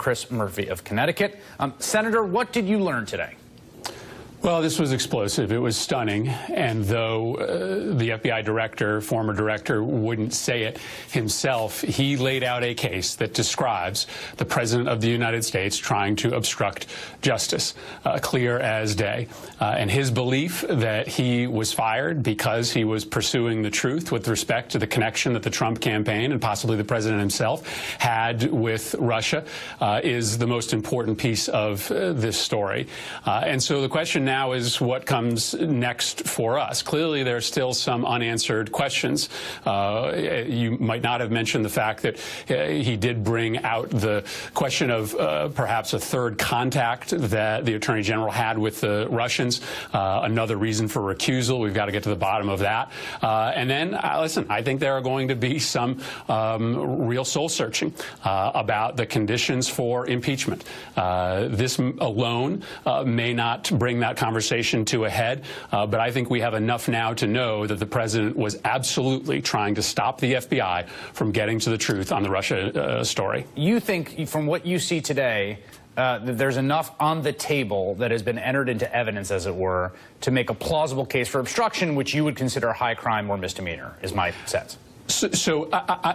Chris Murphy of Connecticut. Senator, what did you learn today? Well, this was explosive. It was stunning. And though the FBI director, former director, wouldn't say it himself, he laid out a case that describes the President of the United States trying to obstruct justice, clear as day. And his belief that he was fired because he was pursuing the truth with respect to the connection that the Trump campaign and possibly the president himself had with Russia is the most important piece of this story. And so the question now is what comes next for us. Clearly, there are still some unanswered questions. You might not have mentioned the fact that he did bring out the question of perhaps a third contact that the Attorney General had with the Russians, another reason for recusal. We've got to get to the bottom of that. And then, listen, I think there are going to be some real soul-searching about the conditions for impeachment. This alone may not bring that conversation to a head, but I think we have enough now to know that the president was absolutely trying to stop the FBI from getting to the truth on the Russia story. You think, from what you see today, that there's enough on the table that has been entered into evidence, as it were, to make a plausible case for obstruction, which you would consider a high crime or misdemeanor, is my sense. So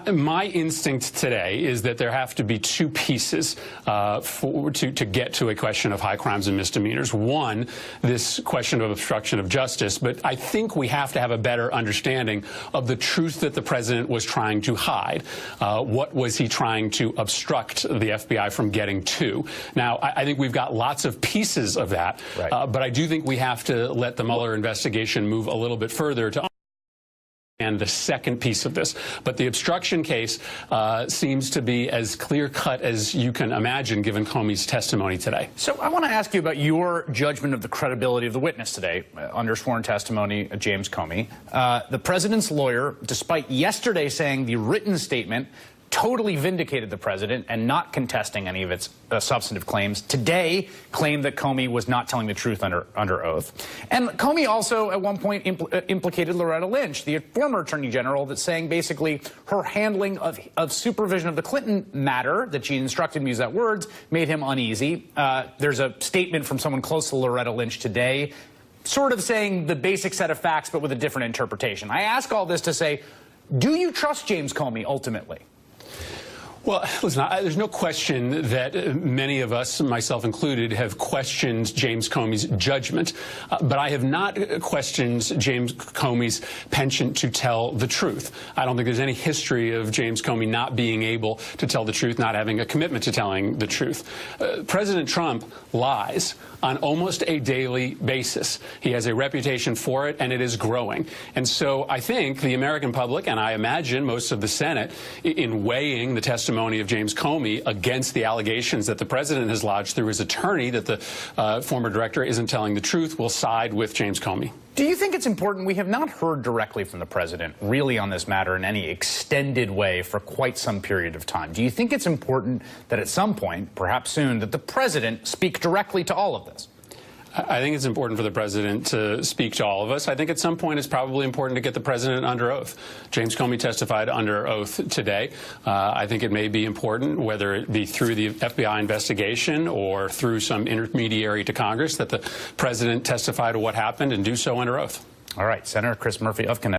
my instinct today is that there have to be two pieces to get to a question of high crimes and misdemeanors. One, this question of obstruction of justice, but I think we have to have a better understanding of the truth that the president was trying to hide. What was he trying to obstruct the FBI from getting to? Now, I think we've got lots of pieces of that, right. But I do think we have to let the Mueller investigation move a little bit further to and the second piece of this. But the obstruction case seems to be as clear-cut as you can imagine, given Comey's testimony today. So I want to ask you about your judgment of the credibility of the witness today, under sworn testimony, James Comey. The president's lawyer, despite yesterday saying the written statement totally vindicated the president and not contesting any of its substantive claims, today claimed that Comey was not telling the truth under oath. And Comey also at one point implicated Loretta Lynch, the former attorney general, that's saying basically her handling of supervision of the Clinton matter, that she instructed me to use that words, made him uneasy. There's a statement from someone close to Loretta Lynch today, sort of saying the basic set of facts but with a different interpretation. I ask all this to say, do you trust James Comey ultimately? Well, listen, there's no question that many of us, myself included, have questioned James Comey's judgment, but I have not questioned James Comey's penchant to tell the truth. I don't think there's any history of James Comey not being able to tell the truth, not having a commitment to telling the truth. President Trump lies on almost a daily basis. He has a reputation for it, and it is growing. And so I think the American public, and I imagine most of the Senate, in weighing the testimony of James Comey against the allegations that the president has lodged through his attorney that the former director isn't telling the truth, will side with James Comey. Do you think it's important? We have not heard directly from the president really on this matter in any extended way for quite some period of time. Do you think it's important that at some point, perhaps soon, that the president speak directly to all of this? I think it's important for the president to speak to all of us. I think at some point it's probably important to get the president under oath. James Comey testified under oath today. I think it may be important, whether it be through the FBI investigation or through some intermediary to Congress, that the president testify to what happened and do so under oath. All right, Senator Chris Murphy of Connecticut.